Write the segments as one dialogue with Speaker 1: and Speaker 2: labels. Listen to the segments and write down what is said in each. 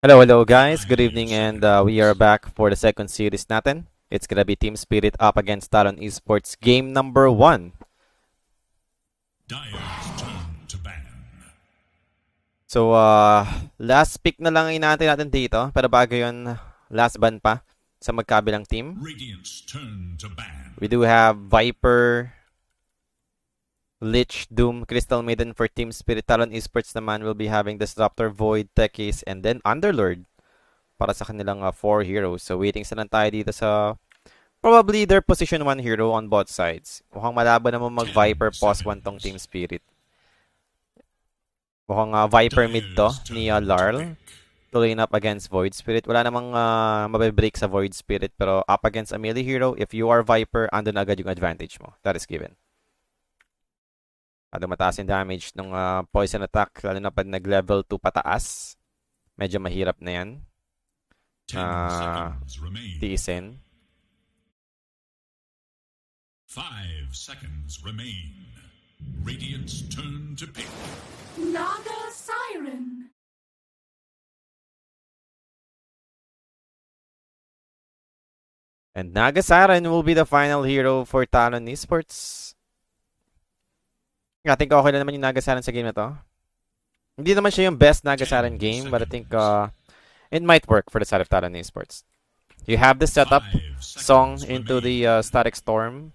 Speaker 1: Hello guys, good evening, and we are back for the second series natin. It's gonna be Team Spirit up against Talon Esports game number 1. So, last pick na lang inantay natin dito, pero bago yun, last ban pa sa magkabilang team. We do have Viper, Lich, Doom, Crystal Maiden for Team Spirit. Talon Esports naman will be having Disruptor, Void, Techies, and then Underlord para sa kanilang 4 heroes. So waiting sa lang tayo dito sa probably their position 1 hero on both sides. Mukhang malabo naman mag-Viper pos 1 tong Team Spirit. Mukhang Viper mid to ni Larl. Tuloy up against Void Spirit. Wala namang mabibreak sa Void Spirit, pero up against a melee hero, if you are Viper, andun agad yung advantage mo. That is given. Ano mataas yung damage ng poison attack, lalo na pag nag-level 2 pataas. Medyo mahirap na yan. Tiisin.
Speaker 2: 5 seconds remain. Radiant's turn to pick.
Speaker 3: Naga Siren.
Speaker 1: And Naga Siren will be the final hero for Talon Esports. I think okay na naman yung Naga Siren sa game na to. Hindi naman siya yung best Naga Siren game, but I think it might work for the side of Talon Esports. You have the setup song into the Static Storm.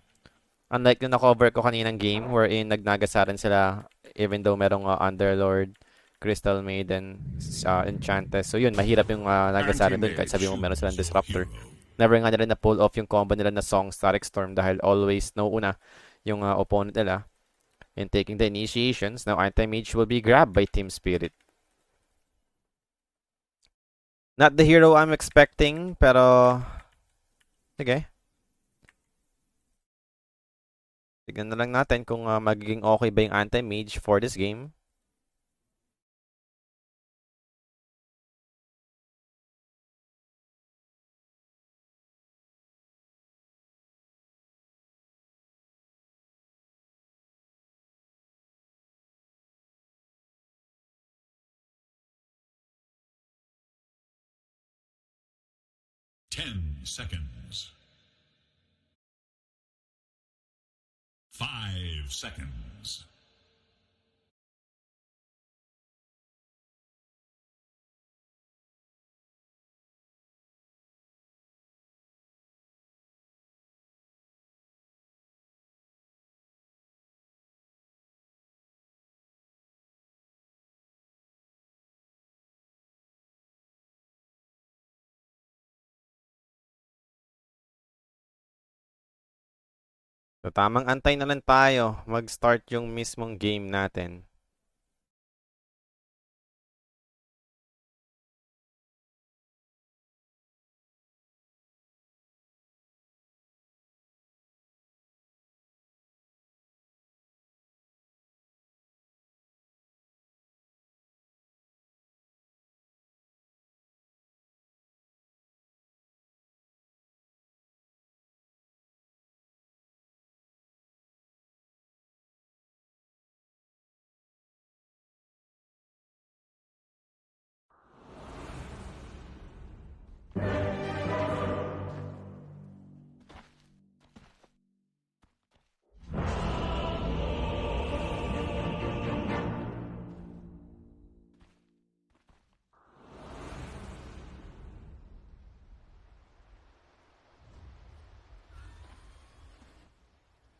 Speaker 1: Unlike yung na-cover ko kaninang game wherein nag-Nagasaran sila even though merong Underlord, Crystal Maiden, Enchantress. So yun, mahirap yung Nagasaran dun kahit sabi mo meron silang Disruptor. Never nga nila na-pull off yung combo nila na song Static Storm dahil always nauuna yung opponent nila in taking the initiations. Now Anti-Mage will be grabbed by Team Spirit. Not the hero I'm expecting, pero okay. Tignan na lang natin kung magiging okay ba yung anti-mage for this game.
Speaker 2: Ten seconds. 5 seconds.
Speaker 1: So tamang antay na lang tayo mag-start yung mismong game natin.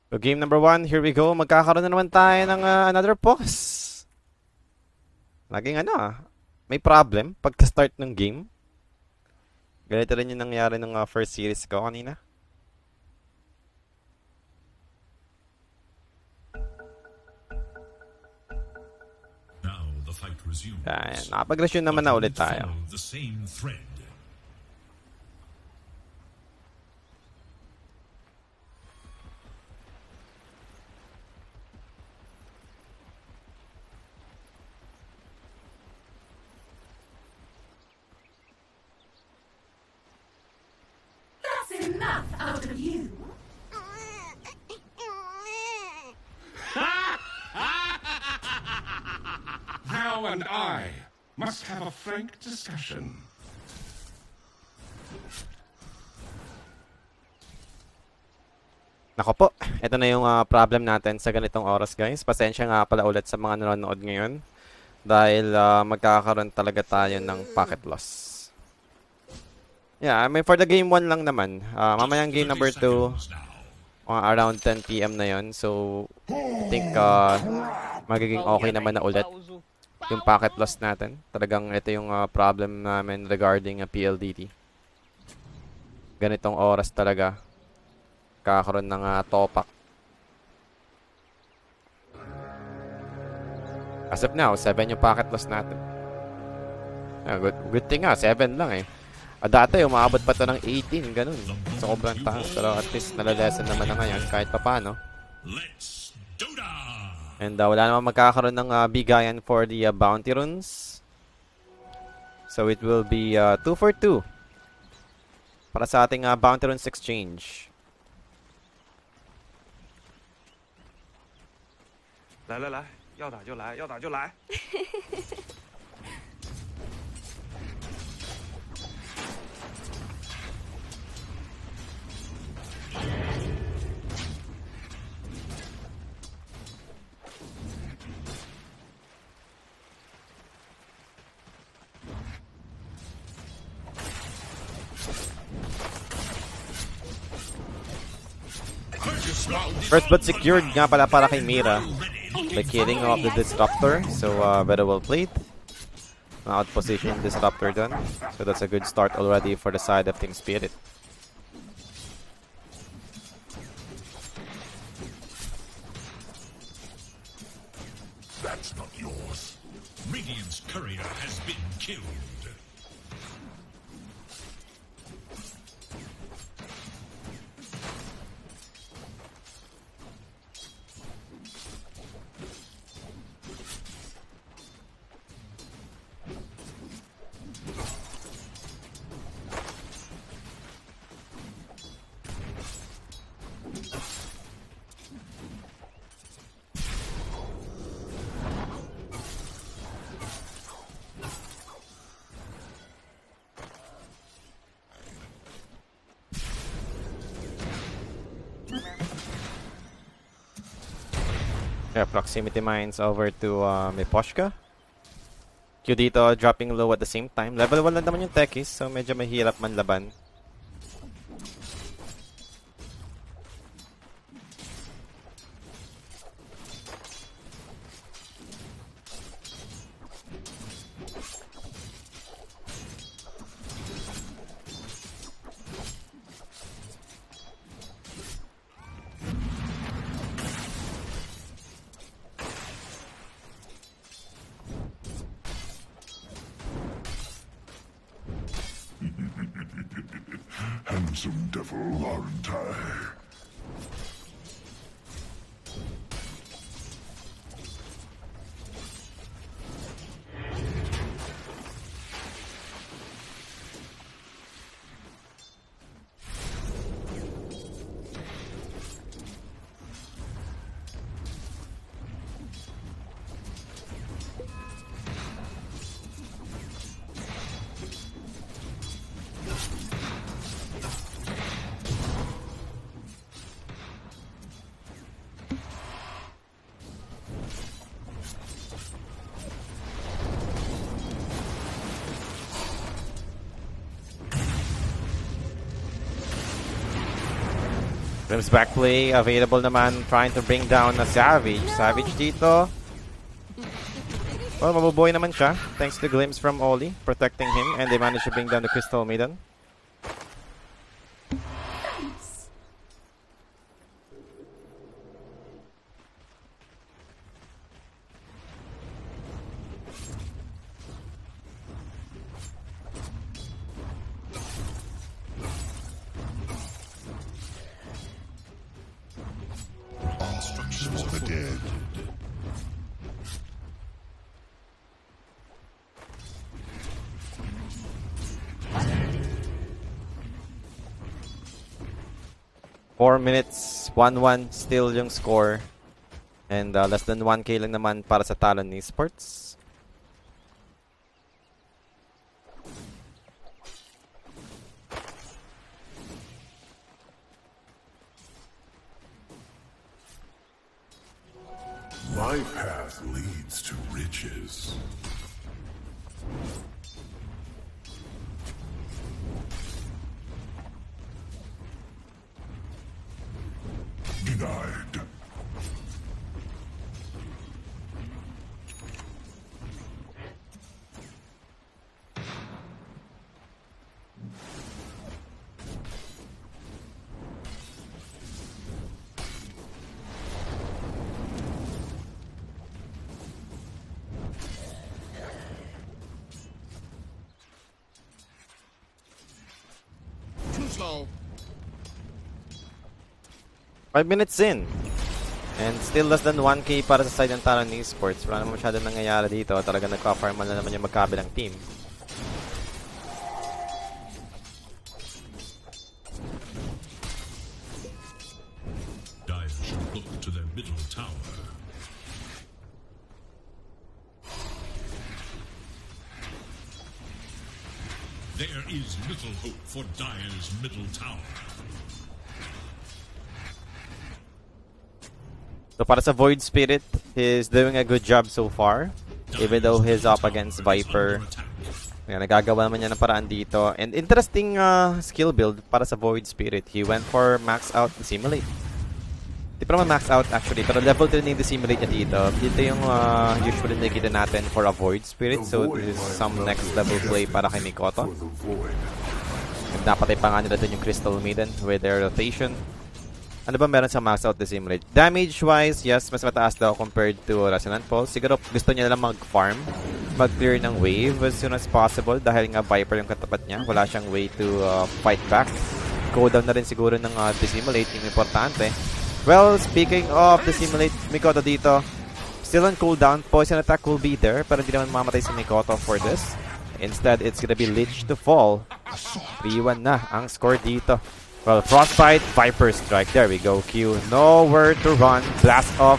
Speaker 1: So game number 1, here we go. Magkakaroon na naman tayo ng another pause. Laging may problem pagka-start ng game. Ganito rin yung nangyari ng first series ko kanina.
Speaker 2: Now the fight resumes.
Speaker 1: Ayan, nakapag-resume naman na ulit tayo.
Speaker 2: The same thread.
Speaker 3: Enough out of you.
Speaker 4: Thou and I Must have a frank discussion.
Speaker 1: Nako po, ito na yung problem natin sa ganitong oras guys. Pasensya nga pala ulit sa mga nanonood ngayon. Dahil magkakaroon talaga tayo ng packet loss. Yeah, I mean for the game 1 lang naman. Mamayang game number 2, around 10 PM na yon. So, I think magiging okay naman na ulit yung packet loss natin. Talagang ito yung problem namin regarding PLDT. Ganitong oras talaga kakaroon ng topak. As of now, 7 yung packet loss natin. Good thing nga, 7 lang eh. Dati, umabot pa to ng 18, ganun. Sobrang taas. Pero at least nalalesen naman na ngayon kahit papano. And wala naman magkakaroon ng bigayan for the bounty runes. So it will be 2 for 2 para sa ating bounty runes exchange.
Speaker 5: 来来来，要打就来，要打就来。
Speaker 1: First but secured nga pala para kay Mira by killing off the disruptor. So very well played. Out position disruptor done. So that's a good start already for the side of Team Spirit.
Speaker 2: That's not yours. Radiant's courier has been killed.
Speaker 1: Yeah, proximity mines over to Miposhka. Q dito dropping low at the same time. Level 1 lang naman yung techies, so medyo mahirap man laban.
Speaker 4: Handsome devil, aren't I?
Speaker 1: Grim's back play available naman, trying to bring down na Savage. Savage dito. Well, mabubuhay naman siya thanks to glimpse from Oli protecting him, and they managed to bring down the Crystal Maiden.
Speaker 4: Instructions for the dead.
Speaker 1: Four minutes, 1-1 still yung score. And less than 1k lang naman para sa Talon Esports.
Speaker 4: My path leads to riches. Denied.
Speaker 2: Too slow.
Speaker 1: 5 minutes in. And still less than 1k para sa side ng Talon Esports. Wala naman masyadong nangyayari dito. Talaga nagka-farm na naman yung magkabilang team.
Speaker 2: Dire should look to their middle tower. There is little hope for Dire's middle tower.
Speaker 1: So para sa Void Spirit, he's doing a good job so far. Even though he's up against Viper. Ayan, nagagawa naman niya ng paraan dito. And interesting skill build para sa Void Spirit. He went for max out Dissimulate. Di pa naman max out actually, pero level 3 na yung Dissimulate niya dito. Dito yung usually nakikita natin for a Void Spirit. So this is some next level play para kay Mikoto. And napatay pa nga nila dun yung Crystal Maiden with their rotation. Ano ba meron sa max out Dissimulate? Damage-wise, yes, mas mataas daw compared to Resonant Pulse. Siguro gusto niya lang mag-farm, mag-clear ng wave as soon as possible dahil nga Viper yung katapat niya. Wala siyang way to fight back. Cooldown na rin siguro ng Dissimulate, yung importante. Well, speaking of Dissimulate, Mikoto dito, still on cooldown. Poison attack will be there, pero hindi naman mamatay si Mikoto for this. Instead, it's gonna be Lich to fall. 3-1 na ang score dito. Well, Frostbite, Viper Strike. There we go, Q. Nowhere to run. Blast off.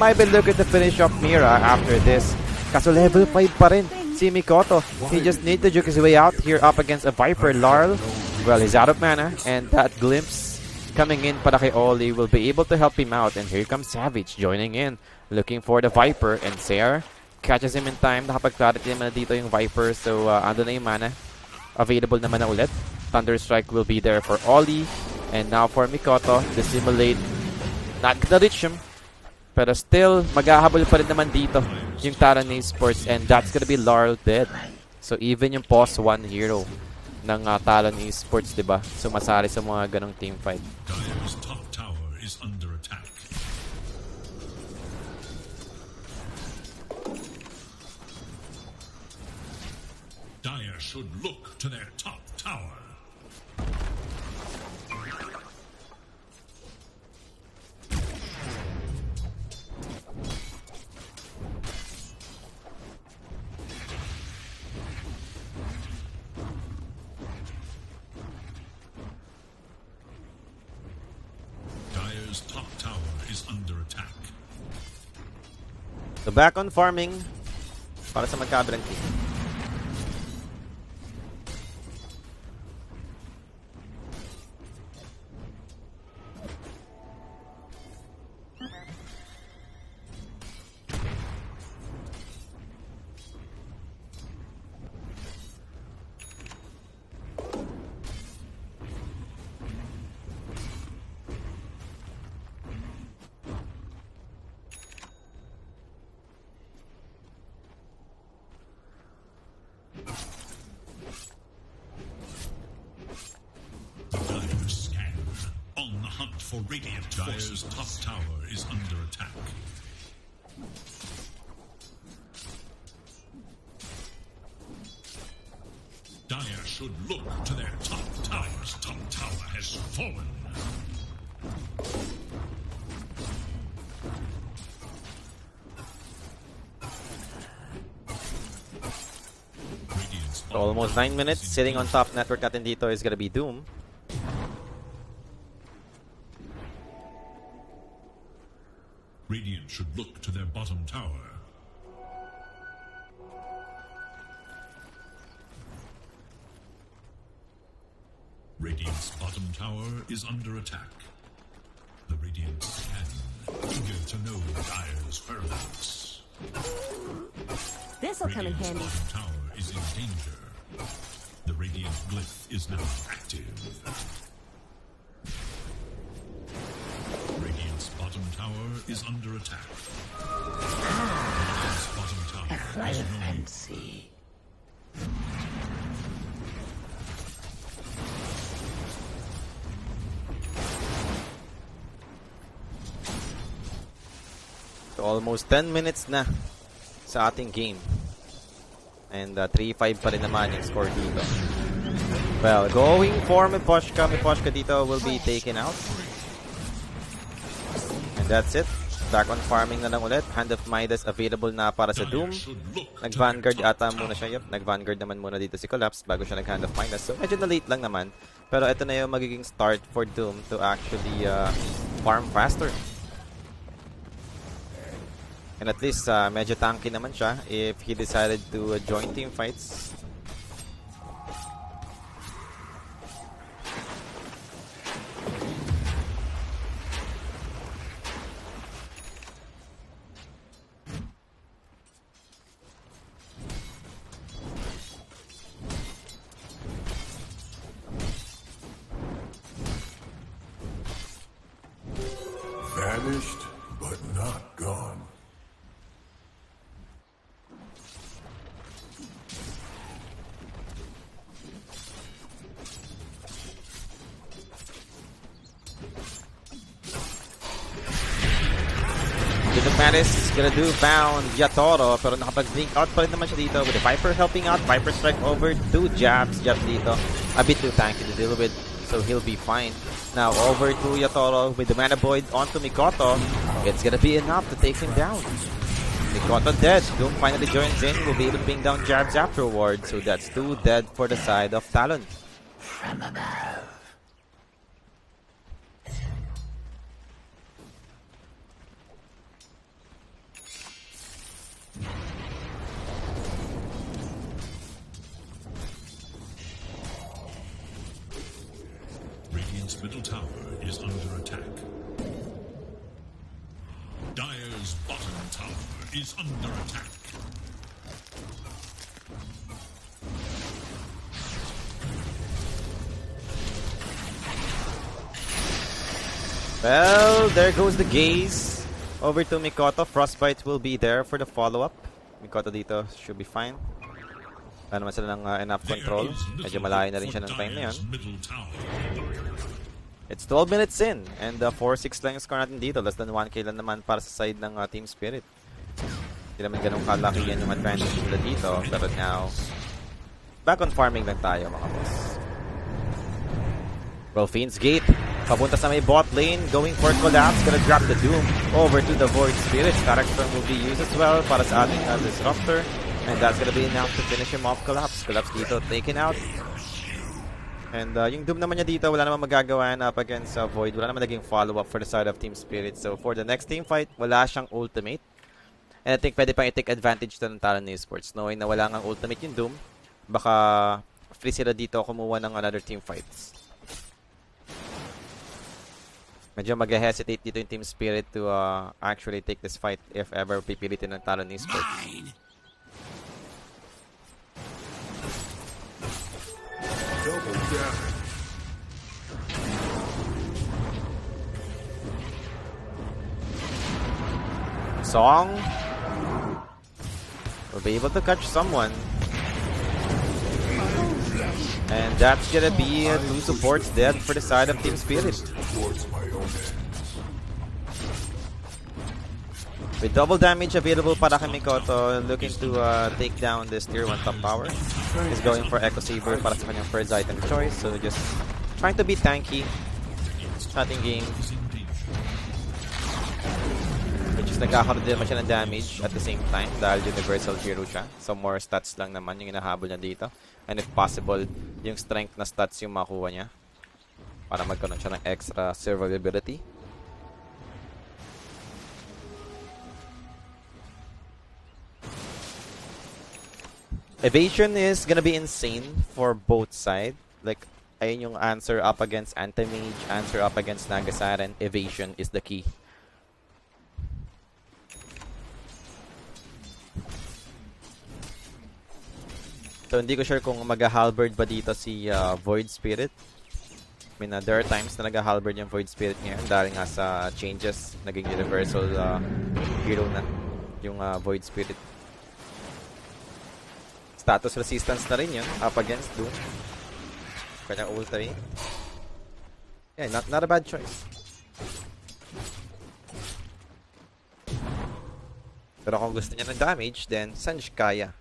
Speaker 1: Might be looking to finish off Mira after this. Kaso level 5 pa rin si Mikoto. He just need to juke his way out here up against a Viper. Larl, well, he's out of mana. And that glimpse coming in para kay Oli will be able to help him out. And here comes Savage joining in. Looking for the Viper. And Sayer catches him in time. Nakapag-clarity naman na dito yung Viper. So, ando na yung mana. Available naman na ulit. Thunder Strike will be there for Oli. And now for Mikoto, Dissimulate. Not gonna reach him. Pero still, maghahabol pa rin naman dito yung Talon Esports. And that's gonna be Larl dead. So even yung pause 1 hero ng Talon Esports, diba? Sumasali sa mga ganong teamfight.
Speaker 2: Dire's top tower is under attack. Dire should look to their top tower. Dire's top tower is under attack.
Speaker 1: So back on farming para sa magkabilang team.
Speaker 2: Dire scan on the hunt for radiant. Dire's top tower is under attack. Dire should look to their top tower. Dire's top tower has fallen. Radiant's
Speaker 1: So almost 9 minutes. Sitting on top network natin dito is gonna be Doom.
Speaker 2: Radiant should look to their bottom tower. Radiant's bottom tower is under attack. The Radiant scan, eager to know Dire's cause parallax.
Speaker 6: This'll come in handy.
Speaker 2: Radiant's bottom tower is in danger. The Radiant glyph is now active. Radiant's bottom tower is under attack. Radiant's bottom tower is no
Speaker 6: Fancy.
Speaker 1: So almost 10 minutes na sa ating game. And 3-5 pa rin naman yung score dito. Well, going for Miposhka. Miposhka dito will be taken out. And that's it. Back on farming na lang ulit. Hand of Midas available na para sa Doom. Nag-Vanguard ata muna siya. Yep, nag-Vanguard naman muna dito si Collapse bago siya nag-Hand of Midas. So medyo na late lang naman. Pero ito na yung magiging start for Doom to actually farm faster. And at least medyo tanky naman siya if he decided to join team fights.
Speaker 4: Vanished, but not gone.
Speaker 1: Maris gonna do found Yatoro pero nakapag-blink out pa rin naman siya dito with the Viper helping out. Viper strike over 2 jabs. Jabs dito. A bit too tanky to deal with, so he'll be fine. Now over to Yatoro with the Mana Void onto Mikoto. It's gonna be enough to take him down. Mikoto dead. Doom finally joins in. Will be able to bring down jabs afterwards. So that's 2 dead for the side of Talon.
Speaker 6: From above.
Speaker 2: Radiant's middle tower is under attack. Dire's bottom tower is under attack.
Speaker 1: Well, there goes the gaze. Over to Mikoto. Frostbite will be there for the follow-up. Mikoto dito should be fine. Wala naman sila ng enough control. Medyo malayo na rin siya ng time na yun. It's 12 minutes in. And 4-6 lang yung score natin dito. Less than 1k lang naman para sa side ng Team Spirit. Hindi naman ganun kalaki yan yung advantage nila dito. Pero now, back on farming lang tayo mga boss. Rolfien's Gate. Papunta sa may bot lane. Going for Collapse. Gonna drop the Doom over to the Void Spirits. Character will be used as well para sa ating Disruptor. And that's gonna be enough to finish him off. Collapse. Collapse dito taken out. And yung Doom naman niya dito, wala naman magagawa up against Void. Wala naman naging follow-up for the side of Team Spirit. So for the next team fight, wala siyang ultimate. And I think pwede pang i-take advantage to ng Talon Esports. Knowing na wala ngang ultimate yung Doom, baka free sila dito kumuha ng another team fights. Medyo mag-hesitate dito yung Team Spirit to actually take this fight if ever pipilitin ng Talon Esports.
Speaker 4: Double damage.
Speaker 1: Song will be able to catch someone. And that's gonna be 2 supports dead for the side of Team Spirit.
Speaker 4: Towards my own end.
Speaker 1: With double damage available para kay Mikoto, looking to take down this tier 1 top tower. He's going for Echo Saber para sa kanyang first item choice. So just trying to be tanky sa ating game. Which is nagkakaroon din naman siya ng damage at the same time dahil universal hero siya. So more stats lang naman yung inahabol niya dito. And if possible, yung strength na stats yung makuha niya para magkaroon siya ng extra survivability. Evasion is gonna be insane for both sides. Like, ayun yung answer up against Anti-Mage, answer up against Nagasaran. Evasion is the key. So, hindi ko sure kung mag-halberd ba dito si Void Spirit. I mean, there are times na nag-halberd yung Void Spirit ngayon dahil nga sa changes, naging universal hero na yung Void Spirit. Status resistance na rin yun up against Doom. Kanyang ulti. Yeah, not a bad choice. Pero kung gusto niya ng damage, then Sanj kaya.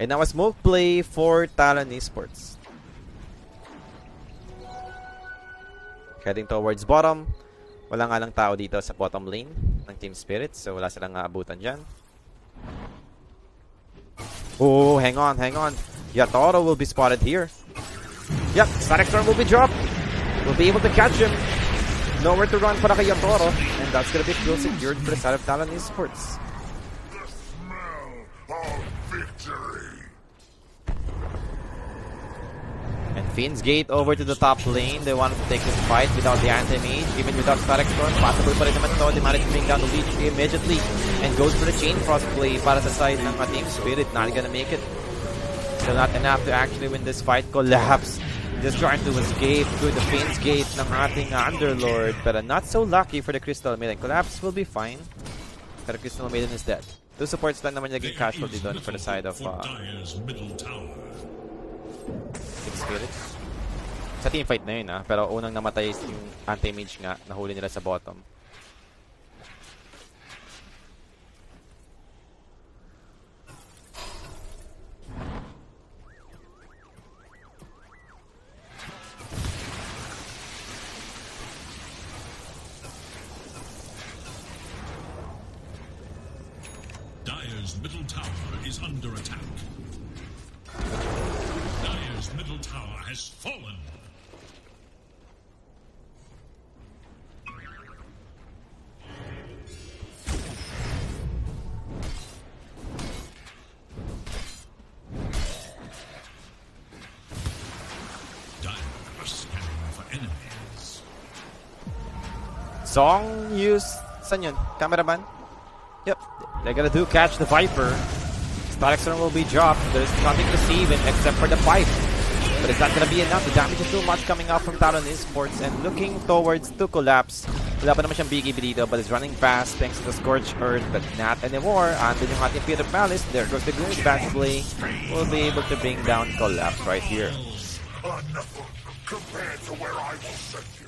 Speaker 1: And now a smoke play for Talon Esports. Heading towards bottom. Wala nga lang tao dito sa bottom lane ng Team Spirit. So wala silang aabutan dyan. Oh, hang on. Yatoro will be spotted here. Yep, Static Storm will be dropped. We'll be able to catch him. Nowhere to run para kay Yatoro. And that's gonna be kill secured for the side of Talon Esports.
Speaker 4: The smell of victory.
Speaker 1: And Finn's Gate over to the top lane. They wanted to take this fight without the anti-mage, even without Static Storm. Possible pa rin naman ito. They managed to bring down the lead immediately and goes for the Chain Frost play para sa side ng Team Spirit. Not gonna make it. Still not enough to actually win this fight. Collapse. Just trying to escape through the Finn's Gate ng ating Underlord. But not so lucky for the Crystal Maiden. Collapse will be fine. But the Crystal Maiden is dead. Two supports lang naman naging casualty doon for the side of Team Spirit. Sa teamfight na yun pero unang namatay yung anti-mage nga, nahuli nila sa bottom.
Speaker 2: Dire's middle tower is under attack. Dire's middle tower has fallen. Dire are scanning for enemies.
Speaker 1: Song use. Saan yun? Cameraman? Yep. They're gonna catch the Viper. Static Storm will be dropped. There's nothing to see even except for the pipe. But it's not gonna be enough. The damage is too much coming out from Talon Esports and looking towards to collapse. Wala pa naman siyang BKB dito, but it's running fast thanks to the Scorched Earth, but not anymore. Andun yung ating Peter Palace. There goes the Gloom Back play. We'll be able to bring down Collapse right here.
Speaker 4: Nothing compared to where I will send you.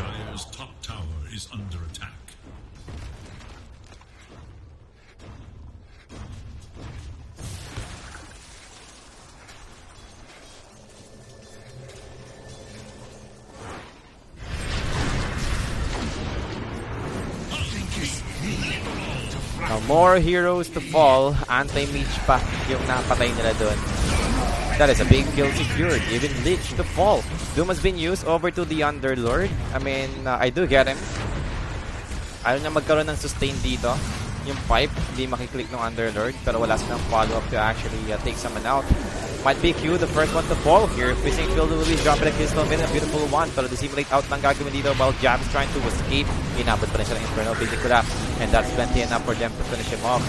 Speaker 2: Dire's top tower is under attack.
Speaker 1: Now, more heroes to fall. Anti-mage pa yung napatay nila doon. That is a big kill secured. Even Lich to fall. Doom has been used over to the Underlord. I mean, I do get him. Ayaw niya magkaroon ng sustain dito. Yung pipe, hindi makiklik ng Underlord. Pero wala silang follow-up to actually take someone out. Might be Q, the first one to fall here. Fishing Field will be dropping a Crystal Maiden, a beautiful one. Pero dissimulate out lang gagawin dito while Jab is trying to escape. Inabot pa rin siya ng Infernal Basic Collapse. And that's plenty enough for them to finish him off.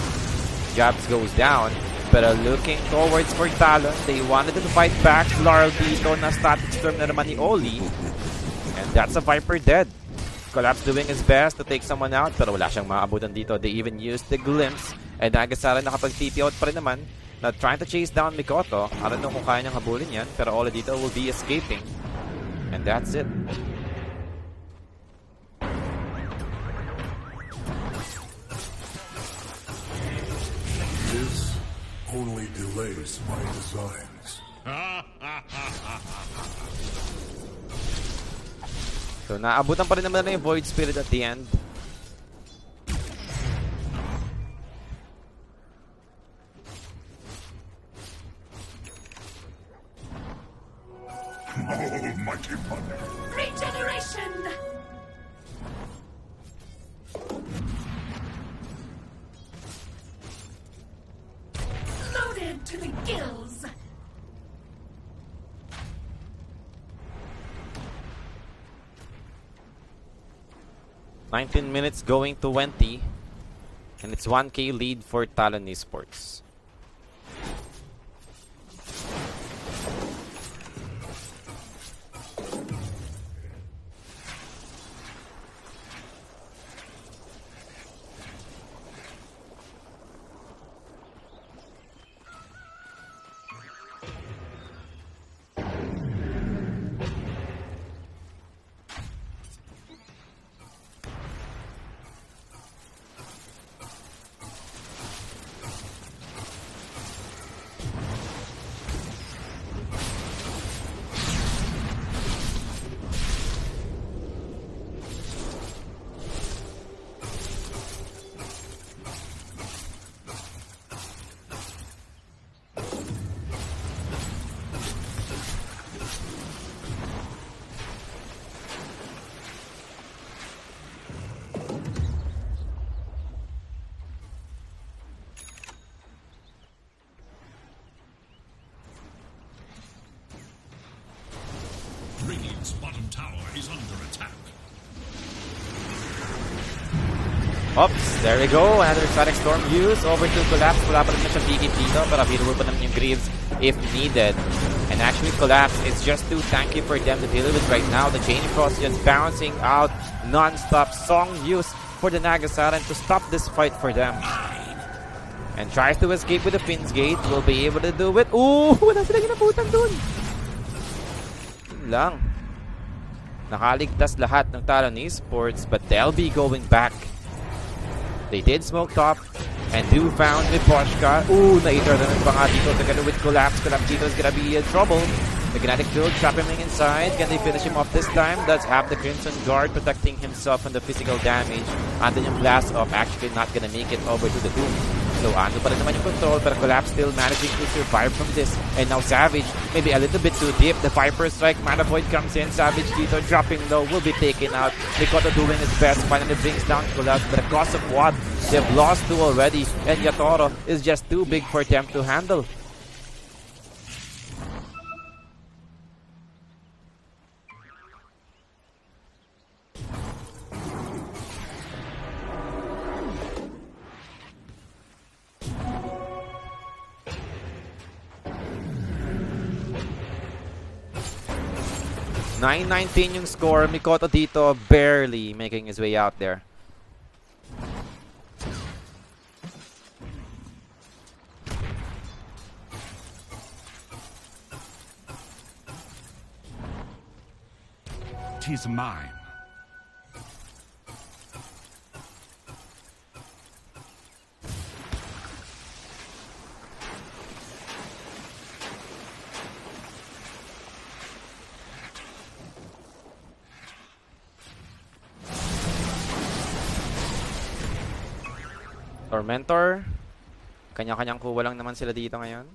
Speaker 1: Jabs goes down. Pero looking towards for Talon, they wanted to fight back. Laurel dito na Static Storm na naman ni Oli. And that's a Viper dead. Collapse doing his best to take someone out, pero wala siyang maabutan dito. They even used the glimpse. And Nagasara nakapag-TP out pa rin naman. Now trying to chase down Mikoto. I don't know kung kaya niyang habulin yan, pero Oli dito will be escaping. And that's it.
Speaker 4: This only delays my designs.
Speaker 1: So naabutan pa rin naman na yung Void Spirit at the end.
Speaker 4: Almighty mother.
Speaker 3: Regeneration! Loaded to the gills!
Speaker 1: 19 minutes going to 20. And it's 1k lead for Talon Esports.
Speaker 2: Radiant's bottom tower is under attack.
Speaker 1: Oops, there we go. Another Static Storm use. Over to Collapse. Wala pa rin na siyang bigit dito. Pero available pa naman yung Greaves if needed. And actually Collapse is just too tanky for them to deal with right now. The Chain Cross just bouncing out non-stop. Song use for the Nagasaran to stop this fight for them. And tries to escape with the Finn's Gate. Will be able to do it. Ooh! Wala sila ginabutan dun. Yun lang. Nakaligtas lahat ng Talon Esports, but they'll be going back. They did smoke top and do found with Poshka. Ooh, na-eater na pa nga dito. Together with Collapse. Collapse dito is gonna be in trouble. The Kinetic Field trap him inside. Can they finish him off this time? Does have the Crimson Guard protecting himself from the physical damage. And then yung blast off actually not gonna make it over to the Doom. So ano pa rin naman yung control, pero Collapse still managing to survive from this. And now Savage, maybe a little bit too deep. The Viper Strike, Mana Void comes in. Savage dito dropping low, will be taken out. Mikoto doing his best, finally brings down Collapse. But the cost of what? They've lost two already. And Yatoro is just too big for them to handle. $9-19 yung score. Mikoto dito barely making his way out there.
Speaker 2: Tis mine.
Speaker 1: Tormentor. Kanya-kanyang kuha lang naman sila dito ngayon.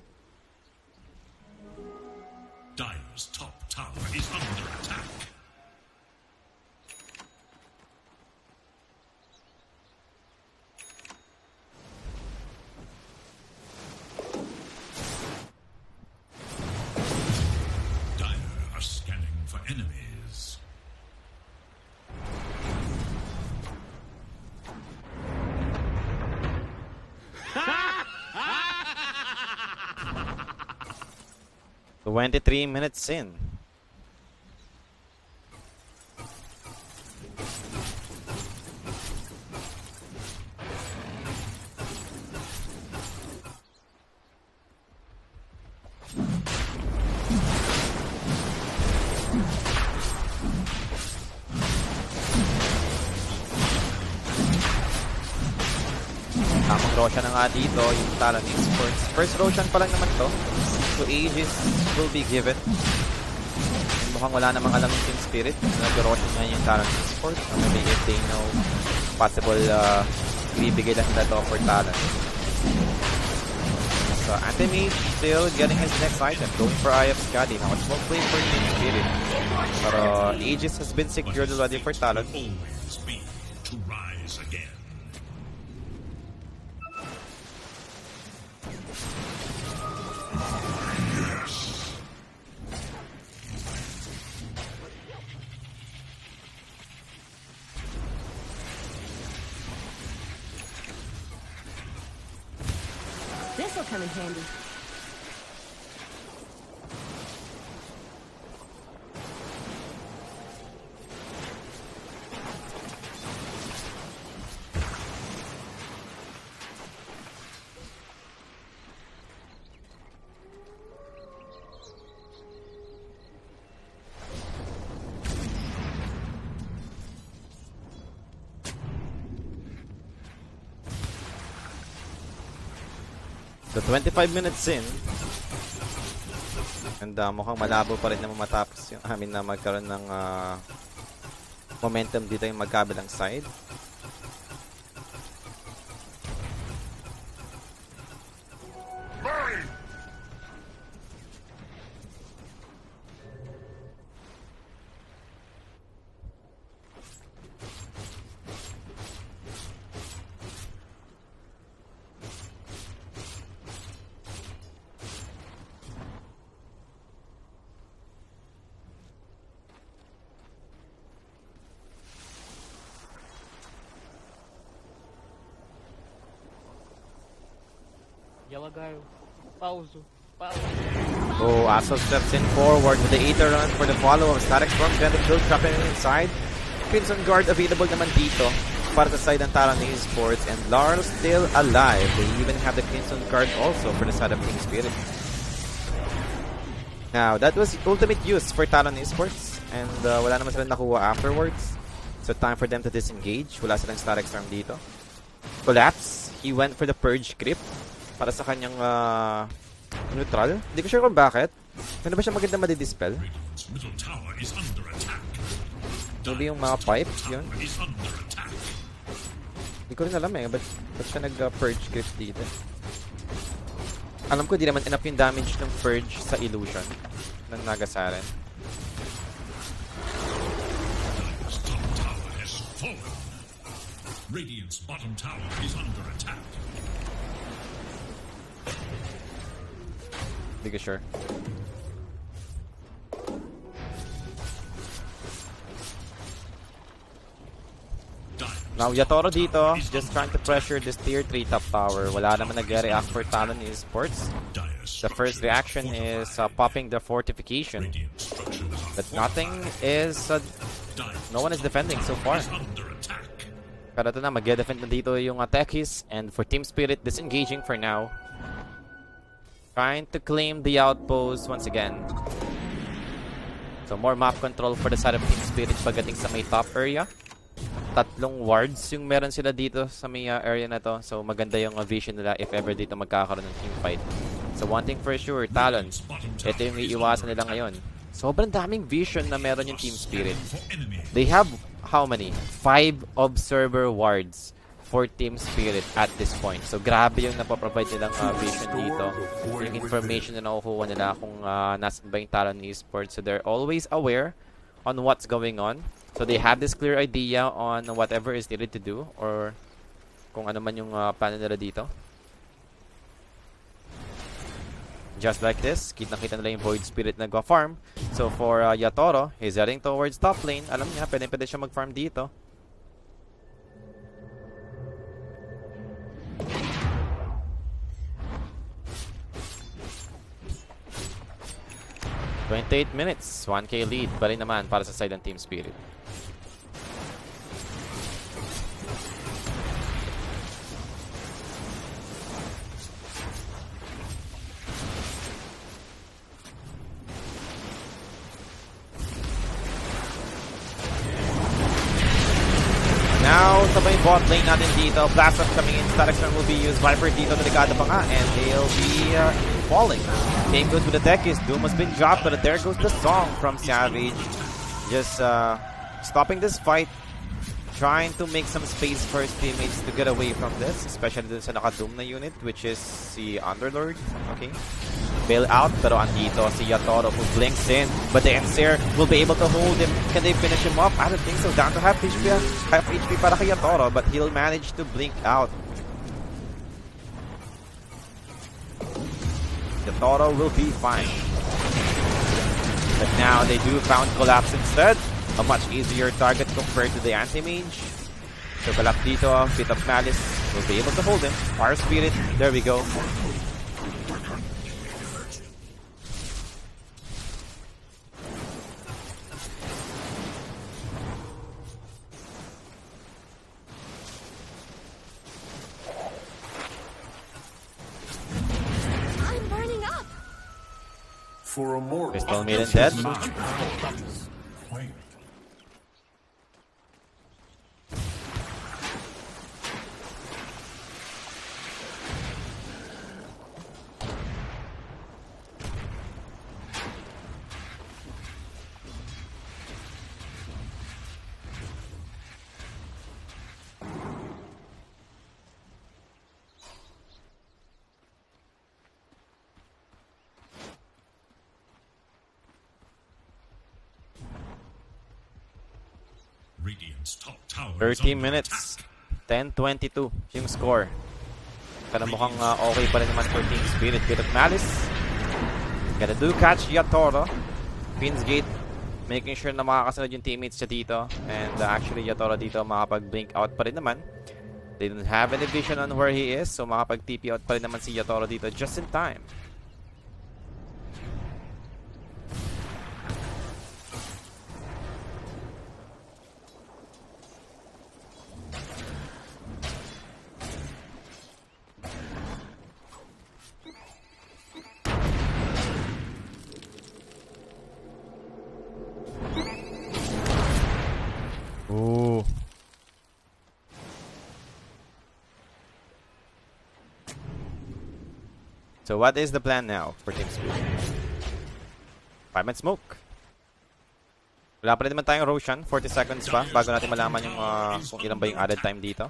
Speaker 2: Dire's top tower is under attack. Dire are scanning for enemies.
Speaker 1: So 23 minutes in. Tamang Roshan na nga dito, yung Talon Esports. First Roshan pa lang naman to. So Aegis will be given. Mukhang wala namang alam yung Team Spirit. Nag-Roshan ngayon yung Talon Esports. Or maybe if they know possible ibibigay lang nila to for Talon. So Antimage still getting his next item, going for IF Scuddy. Now it's smoke play for Team Spirit. Pero Aegis has been secured already for Talon.
Speaker 2: Always be to rise again.
Speaker 6: This'll come in handy.
Speaker 1: So 25 minutes in. And mukhang malabo pa rin na matapos yung amin na magkaroon ng momentum dito yung magkabilang side.
Speaker 7: Я лагаю. Паузу. Паузу.
Speaker 1: Oh, Aso steps in forward with the Aether run for the follow of Static Storm. Granted build trapping inside. Crimson Guard available naman dito para sa side ng Talon Esports. And Larl still alive. They even have the Crimson Guard also for the side of Team Spirit. Now, that was ultimate use for Talon Esports. And wala naman silang nakuha afterwards. So time for them to disengage. Wala silang Static Storm dito. Collapse. He went for the Purge Crypt para sa kanyang neutral. Hindi ko sure kung bakit. Ano ba siya maganda madidispel?
Speaker 2: Radiant's middle tower is under attack.
Speaker 1: Maybe yung mga pipe, yun.
Speaker 2: Tower is under attack.
Speaker 1: Hindi ko rin alam eh. Ba't siya nag-purge crypt dito? Alam ko, di naman enough yung damage ng purge sa illusion ng Nagasaren.
Speaker 2: Dire's top tower has fallen. Radiant's bottom tower is under attack.
Speaker 1: Hindi ko sure. Now, Yatoro dito, just trying to pressure this tier 3 top tower. Wala naman nag-react for Talon Esports. The first reaction is popping the fortification. But nothing is... no one is defending so far. Pero ito na, mag-defend na dito yung Tekis. And for Team Spirit, disengaging for now. Trying to claim the outpost once again. So more map control for the side of Team Spirit pagdating sa may top area. Tatlong wards yung meron sila dito sa may area na to. So maganda yung vision nila if ever dito magkakaroon ng team fight. So one thing for sure, Talon, ito yung iiwasan nila ngayon. Sobrang daming vision na meron yung Team Spirit. They have how many? 5 observer wards for Team Spirit at this point. So grabe yung napaprovide nilang vision dito. Yung information na nakukuha nila kung nasan ba yung Talon Esports. So they're always aware on what's going on. So they have this clear idea on whatever is needed to do or kung ano man yung plano nila dito. Just like this, kitang-kita nila yung Void Spirit na nagwa-farm. So for Yatoro, he's heading towards top lane. Alam niya, pwede siya mag-farm dito. ...28 minutes, 1k lead pa rin naman para sa side ng Team Spirit. Now, sa may bot lane natin dito, Blast Off coming in, Static Storm will be used, Viper dito, delikado pa nga, and they'll be falling. Game goes with the Tekis, Doom has been dropped, but there goes the song from Savage. Just stopping this fight. trying to make some space for his teammates to get away from this, especially dun sa naka-doom na unit, which is si Underlord. Okay. Bail out, pero andito si Yatoro who blinks in. But the Ensair will be able to hold him. Can they finish him off? I don't think so. Down to half HP para kay Yatoro, but he'll manage to blink out. Yatoro will be fine. But now they do found Collapse instead. A much easier target compared to the Anti-Mage. So Collapse dito, Pit of Malice will be able to hold him. Fire Spirit, there we go.
Speaker 6: I'm burning up.
Speaker 4: For a mortal.
Speaker 1: Crystal Maiden dead.
Speaker 4: Wait.
Speaker 2: Radiant's top tower is
Speaker 1: 30
Speaker 2: under
Speaker 1: minutes.
Speaker 2: attack.
Speaker 1: 10-22 yung score. Pero mukhang okay pa rin naman for Team Spirit. Bit of Malice. Gotta do catch Yatoro. Queen's Gate. Making sure na makakasunod yung teammates siya dito. And actually Yatoro dito makapag-blink out pa rin naman. They don't have any vision on where he is. So makapag-TP out pa rin naman si Yatoro dito just in time. Ooh. So what is the plan now for Team Spirit? 5-man smoke. Wala pa rin naman tayong Roshan. 40 seconds pa bago natin malaman yung kung ilan ba yung added time dito.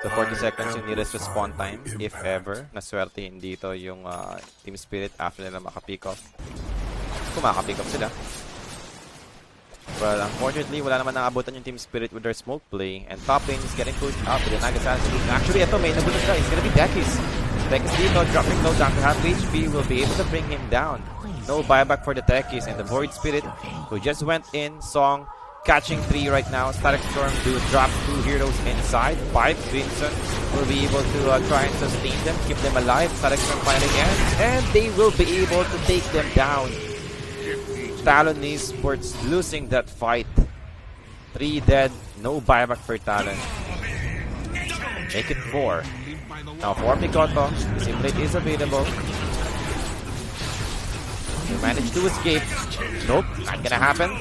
Speaker 1: So 40 seconds yung nearest respawn time, if ever. Naswertehin dito yung Team Spirit after nila makapick off. Kung makapick off sila. Well, unfortunately, wala naman naabutan yung Team Spirit with their smoke play. And top lane is getting pushed out with the Nagasaki. Actually, ito may nabunod ka. It's gonna be Dekis. Dekis dito, dropping low down to half HP, will be able to bring him down. No buyback for the Dekis. And the Void Spirit, who just went in, Song, catching 3 right now. Static Storm do drop 2 heroes inside. 5, Vincent will be able to try and sustain them, keep them alive. Static Storm finally ends, and they will be able to take them down. Talon Esports losing that fight. 3 dead, no buyback for Talon. Make it 4. Now for Picoto, Simplate is available. He managed to escape. Nope, not gonna happen.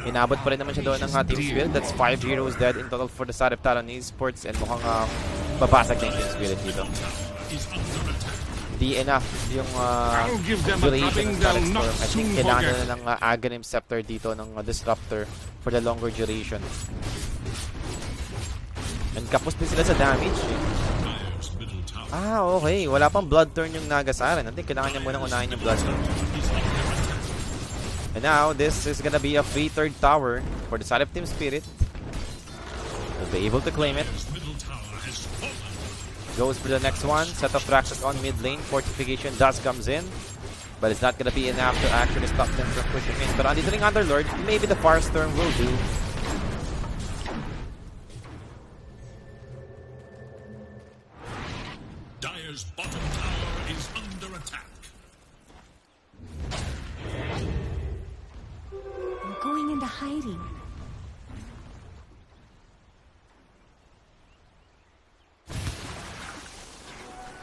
Speaker 1: Inabot pa rin naman siya doon ng Team Spirit. That's 5 heroes dead in total for the side of Talon Esports. And mukhang babasag na yung Team Spirit dito. Di enough yung duration ng Static Storm. I think kailangan na ng Aghanim Scepter dito ng Disruptor for the longer duration. And kapos din sila sa damage. Okay. Wala pang Blood Turn yung Nagasaran. I think kailangan niya munang unahin yung Blood Turn. And now, this is gonna be a free third tower for the side of Team Spirit. Will be able to claim it. Goes for the next one. Set of Raxus on mid lane. Fortification does comes in. But it's not gonna be enough to actually stop them from pushing in. But andito ring Underlord. Maybe the Firestorm will do.
Speaker 2: Dire's bottom tower is under attack.
Speaker 6: I'm going into hiding.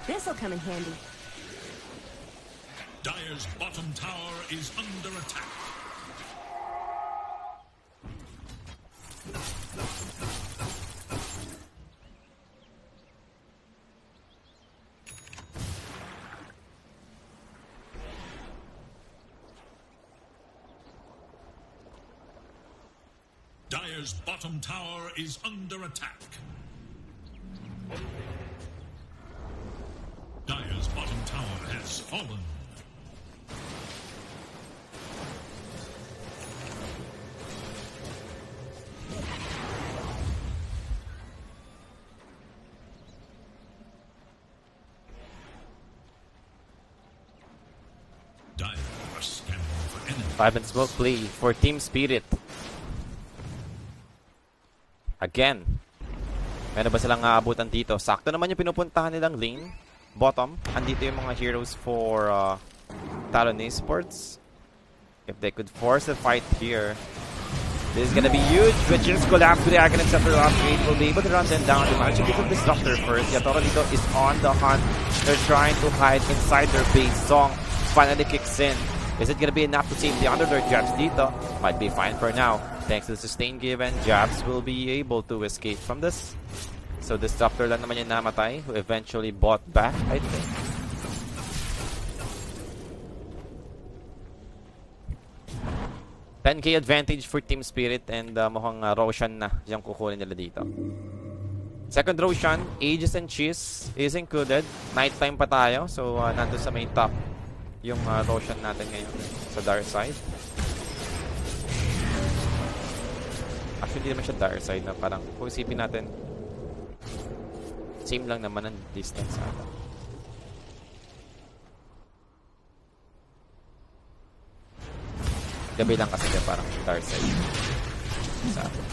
Speaker 6: This'll come in handy.
Speaker 2: Dire's bottom tower is under attack. Dire's bottom tower is under attack. Dire's bottom tower has fallen. Dire are scanning for enemies.
Speaker 1: 5 and smoke play for Team Spirit. Again. Meron ba silang aabutan dito? Sakto naman yung pinupuntahan nilang lane. Bottom. Andito yung mga heroes for Talon Esports. If they could force a fight here, this is gonna be huge. Witcher's collapse with the Arcanine Scepter off gate will be able to run them down. They manage to get the Disruptor first. Yatoro dito is on the hunt. They're trying to hide inside their base. Song finally kicks in. Is it gonna be enough to save the Underlord? Jabs dito might be fine for now. Thanks to the sustain given, Jabs will be able to escape from this. So Disruptor lang naman yung namatay, who eventually bought back, I think. $10K advantage for Team Spirit and mukhang Roshan na yung kukunin nila dito. Second Roshan, Aegis and Cheese is included. Nighttime pa tayo, so nandun sa main top yung Roshan natin ngayon sa dark side. Actually, hindi naman siya dark side na parang kung isipin natin, same lang naman ang distance ata. Gabi lang kasi siya parang dark side sa atin.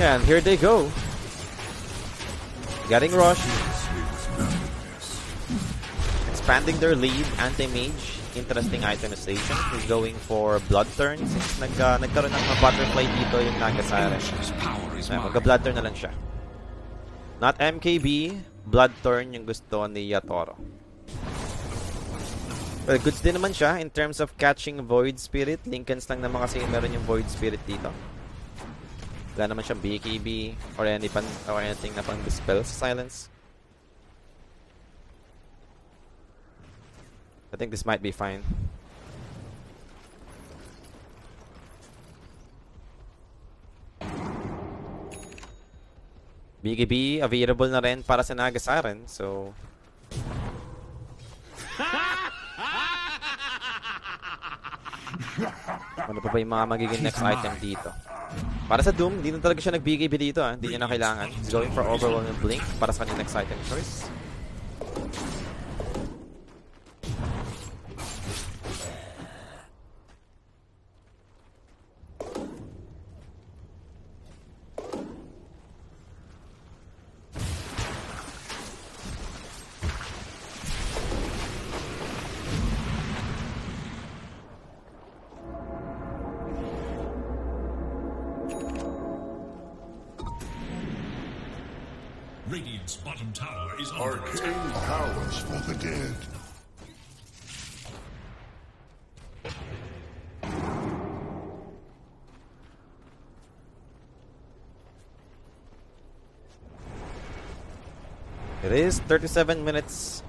Speaker 1: And here they go. Getting rushed. Expanding their lead. Anti-mage. Interesting itemization. He's going for Blood Turn since nagkaroon ng butterfly dito yung Nagasara. Magka-Blood Turn na lang siya. Not MKB. Blood Turn yung gusto ni Yatoro. Well, goods din naman siya in terms of catching Void Spirit. Lincolns lang naman kasi meron yung Void Spirit dito. Wala naman siyang BKB or anything na pang dispel sa silence. I think this might be fine. BKB available na rin para sa Nagasaren, so ano pa ba yung mga magiging next item dito? Para sa Doom, hindi na talaga siya nag-BKB dito. Hindi niya na kailangan. He's going for Overwhelming Blink para sa kanyang next item choice.
Speaker 2: Radiant's bottom tower is under attack.
Speaker 4: Arcane powers for the dead.
Speaker 1: It is 37 minutes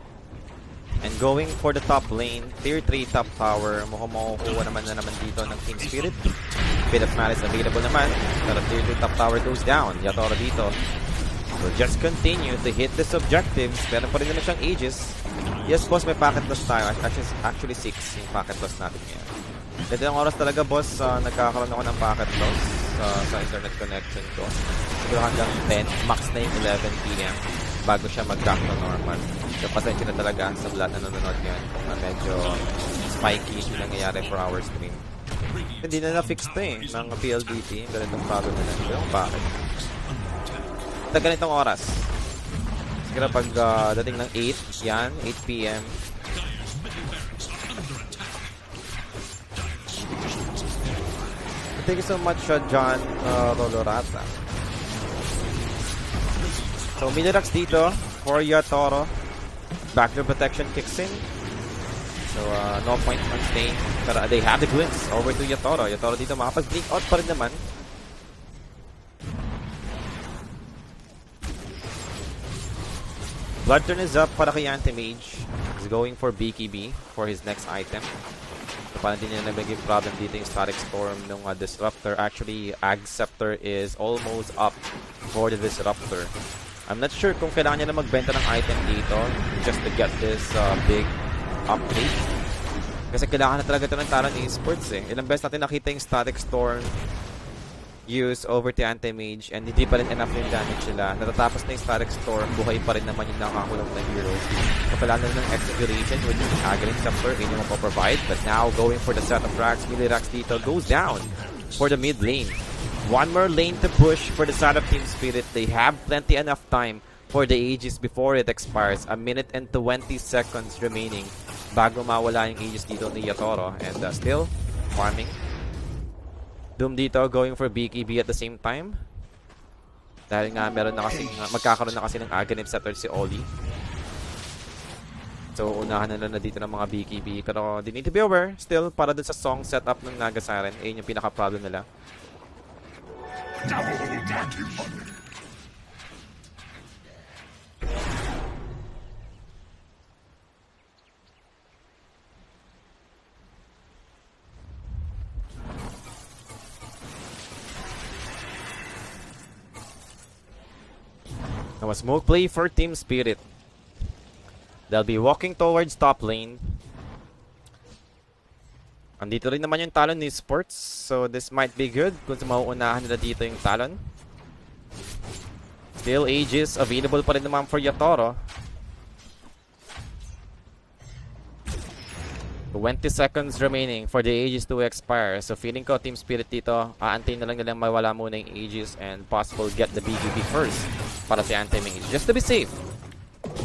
Speaker 1: and going for the top lane, tier 3 top tower. Mukhang makukuha naman dito ng Team Spirit. Bit of malice available naman, pero tier 2 top tower goes down. Yatoro dito will just continue to hit this objectives. Pero pa rin naman siyang Aegis. Yes, boss, may packet loss tayo. Actually 6 yung packet loss natin ngayon. Dito yung oras talaga, boss, nagkakaroon ako ng packet loss sa internet connection ko. Siguro hanggang 10, max na yung 11 PM bago siya mag-back to normal. So, pasensya na talaga sa lahat na nanonood ngayon kung medyo spiky yung nangyayari for our stream. Hindi na na-fix to eh, ng PLDT. Ganitong problem na lang. Pero bakit? Sa ganitong oras. Siguro pag dating ng 8, yan, 8 PM. Thank you so much, John Rolorata. So, Milirax dito for Yatoro. Backdoor protection kicks in. So, no point on staying. Pero they have the glimpse over to Yatoro. Yatoro dito makapag-blink out pa rin naman. Blood turn is up para kay Anti-Mage. He's going for BKB for his next item. Parang hindi niya naging problem dito yung Static Storm ng Disruptor. Actually, Ag Scepter is almost up for the Disruptor. I'm not sure kung kailangan niya na magbenta ng item dito just to get this big upgrade. Kasi kailangan na talaga ito ng Talon Esports eh. Ilang beses natin nakita yung Static Storm use over to Anti-Mage and hindi pa rin enough yung damage nila. Natatapos na yung Static Storm, buhay pa rin naman yung nakakulong na hero. Kapalanan ng Exfiguration with the Aghanim Scepter, yun yung mapaprovide. But now, going for the set of racks, melee racks dito goes down for the mid lane. One more lane to push for the side of Team Spirit. They have plenty enough time for the Aegis before it expires. 1 minute and 20 seconds remaining bago mawala yung Aegis dito ni Yatoro. And still, farming. Doom dito going for BKB at the same time. Dahil nga meron na kasi, magkakaroon na kasi ng Aghanim Scepter si Oli. So, unahan na dito ng mga BKB. Pero, they need to be aware still para dun sa song setup ng Naga Siren. Ayun yung pinaka-problem nila. Now a smoke play for Team Spirit. They'll be walking towards top lane. Andito rin naman yung Talon Esports. So this might be good kung mauunahan nila dito yung Talon. Still Aegis available pa rin naman for Yatoro. 20 seconds remaining for the Aegis to expire. So feeling ko Team Spirit dito, aantayin na lang nilang mawala muna yung Aegis and possible get the BKB first para si Anti-Mage. Just to be safe.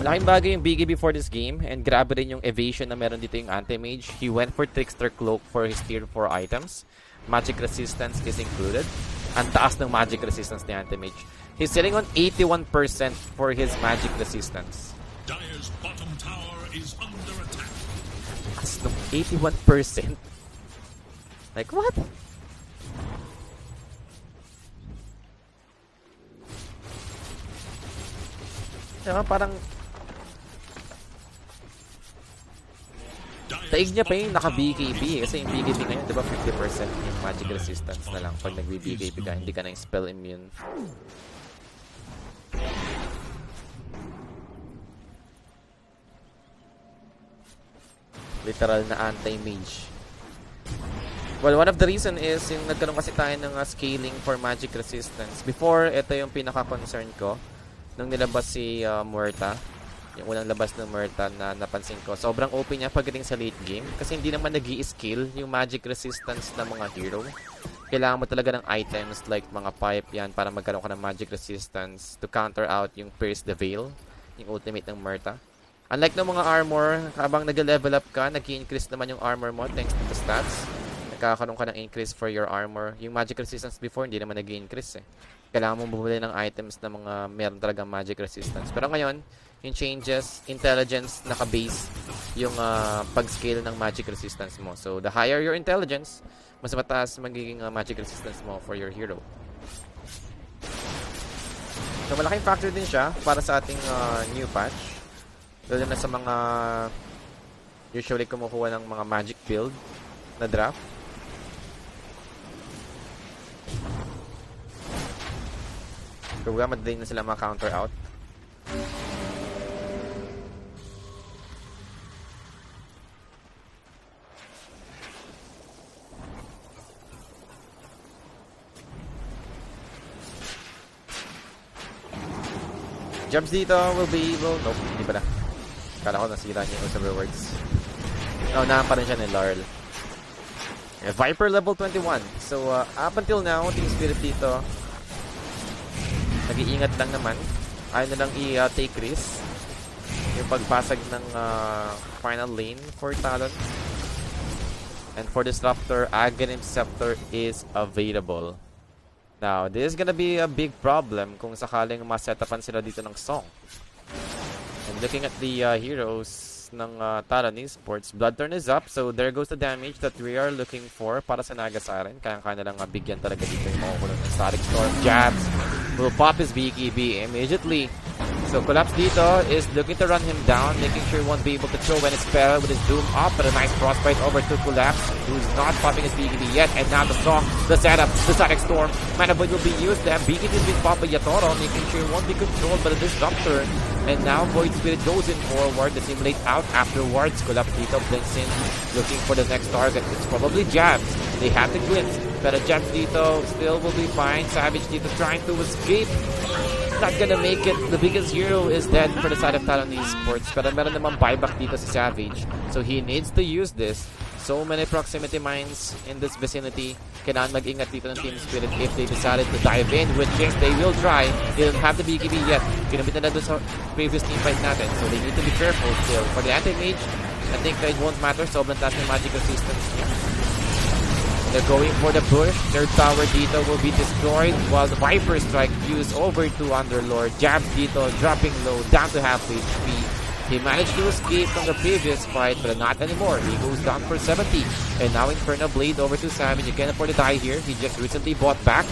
Speaker 1: Malaking bagay yung BKB for this game and grabe rin yung evasion na meron dito yung Anti-Mage. He went for Trickster Cloak for his tier 4 items. Magic Resistance is included. Ang taas ng Magic Resistance ni Anti-Mage. He's sitting on 81% for his Magic Resistance.
Speaker 2: Dire's bottom tower is under attack.
Speaker 1: As ng 81%? Like what? Diba, parang taig niya pa yung naka-BKB kasi yung BKB ngayon, diba 50% yung magic resistance na lang pag nag-BKB ka, hindi ka na yung spell immune. Literal na anti-mage. Well, one of the reason is yung nagkaroon kasi tayo ng scaling for magic resistance. Before, ito yung pinaka-concern ko nung nilabas si Muerta. Yung unang labas ng Muerta na napansin ko. Sobrang OP niya pagdating sa late game. Kasi hindi naman nag-i-skill yung magic resistance ng mga hero. Kailangan mo talaga ng items like mga pipe yan para magkaroon ka ng magic resistance to counter out yung Pierce the Veil, yung ultimate ng Muerta. Unlike ng mga armor, habang nag-level up ka, nag-i-increase naman yung armor mo thanks to the stats. Nagkakaroon ka ng increase for your armor. Yung magic resistance before, hindi naman nag-i-increase eh. Kailangan mong bumili ng items na mga meron talagang magic resistance. Pero ngayon, yung changes, intelligence, naka-base yung pag-scale ng magic resistance mo. So, the higher your intelligence, mas mataas magiging magic resistance mo for your hero. So, malaking factor din siya para sa ating new patch. Lalo na sa mga usually kumukuha ng mga magic build na draft. So, madali na sila ma-counter out. Jumps dito will be able... Nope, hindi pala. Kala ko nasira niya yung server words. Naunahan pa rin siya ni Larl. Viper level 21. So, up until now, Team Spirit dito, nag-iingat lang naman. Ayaw na lang i-take risk. Yung pagpasag ng final lane for Talon. And for Disruptor, Aghanim Scepter is available. Now, this is gonna be a big problem kung sakaling ma-setapan sila dito ng song. And looking at the heroes ng Talon Esports, Bloodthorn is up, so there goes the damage that we are looking for para sa Naga Siren. Kaya-kaya na lang bigyan talaga dito yung makukulong ng Static Storm. Jabs will pop his BKB immediately. So Collapse dito is looking to run him down, making sure he won't be able to throw any spell with his Doom up, but a nice frostbite over to Collapse, who's not popping his BKB yet, and now the song, the setup, the Static Storm, Mana Void will be used there, BKB has been popped by Yatoro, making sure he won't be controlled by the Disruptor, and now Void Spirit goes in forward, the Simulate out afterwards, Collapse dito blinks in, looking for the next target, it's probably Jabs, they have the glimpse, pero Jabs dito still will be fine, Savage dito trying to escape, not gonna make it. The biggest hero is dead for the side of Talon Esports. Pero meron naman buyback dito si Savage. So he needs to use this. So many proximity mines in this vicinity. Kailangan mag-ingat dito ng Team Spirit if they decided to dive in, which is they will try. They don't have the BKB yet. Kinabit na doon sa previous team fight natin. So they need to be careful still. For the anti-mage, I think it won't matter. Sobrang taas ng magic resistance niya. They're going for the push. Their tower dito will be destroyed while the Viper Strike fused over to Underlord. Jabs dito dropping low down to half HP. He managed to escape from the previous fight, but not anymore. He goes down for 70. And now Inferno Blade over to Savage. You can't afford to die here. He just recently bought back.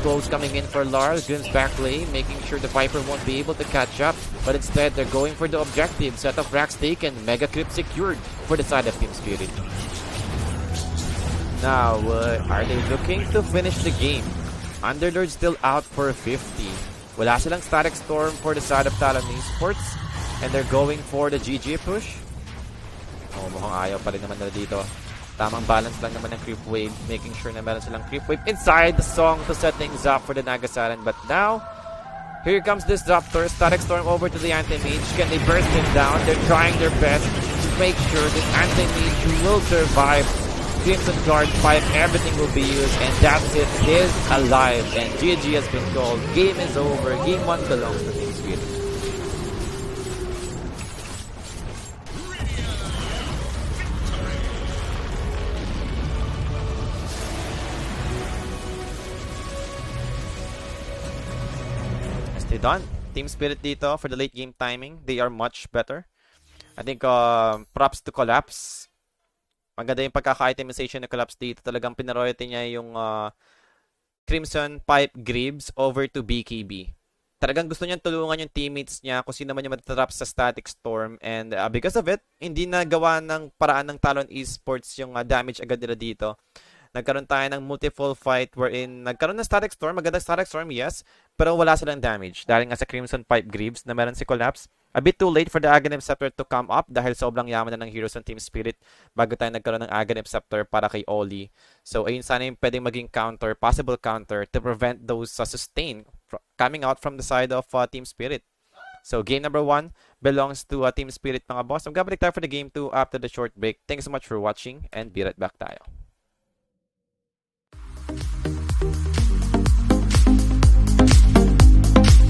Speaker 1: Skulls coming in for Lars. Grim's back lane, making sure the Viper won't be able to catch up. But instead, they're going for the objective. Set of racks taken. Mega Crypt secured for the side of Team Spirit. Now, are they looking to finish the game? Underlord still out for 50. Wala silang Static Storm for the side of Talon Esports. And they're going for the GG push. Oh, mukhang ayaw pa rin naman nila dito. Tamang balance lang naman ng creep wave. Making sure na meron silang creep wave inside the song to set things up for the Nagasaran. But now, here comes this Disruptor. Static Storm over to the Anti-Mage. Can they burst him down? They're trying their best to make sure this Anti-Mage will survive. Crimson Guard 5, everything will be used, and that's it. He is alive, and GG has been called. Game is over. Game 1 belongs to Team Spirit. Nicely done. Team Spirit dito for the late game timing. They are much better. I think props to Collapse. Maganda yung pagkaka-itemization na Collapse dito. Talagang pinarority niya yung Crimson Pipe Greaves over to BKB. Talagang gusto niyang tulungan yung teammates niya kung sino man yung matatrap sa Static Storm. And because of it, hindi na gawa ng paraan ng Talon Esports yung damage agad nila dito. Nagkaroon tayo ng multiple fight wherein nagkaroon ng Static Storm. Maganda Static Storm, yes. Pero wala silang damage. Dahil nga sa Crimson Pipe Greaves na meron si Collapse. A bit too late for the Aghanim Scepter to come up dahil sobrang yaman na ng heroes ng Team Spirit bago tayo nagkaroon ng Aghanim Scepter para kay Oli. So, ayun sana yung pwedeng maging counter, possible counter to prevent those sustain coming out from the side of Team Spirit. So, game number 1 belongs to Team Spirit mga boss. Magkabalik tayo for the game 2 after the short break. Thanks so much for watching and be right back tayo.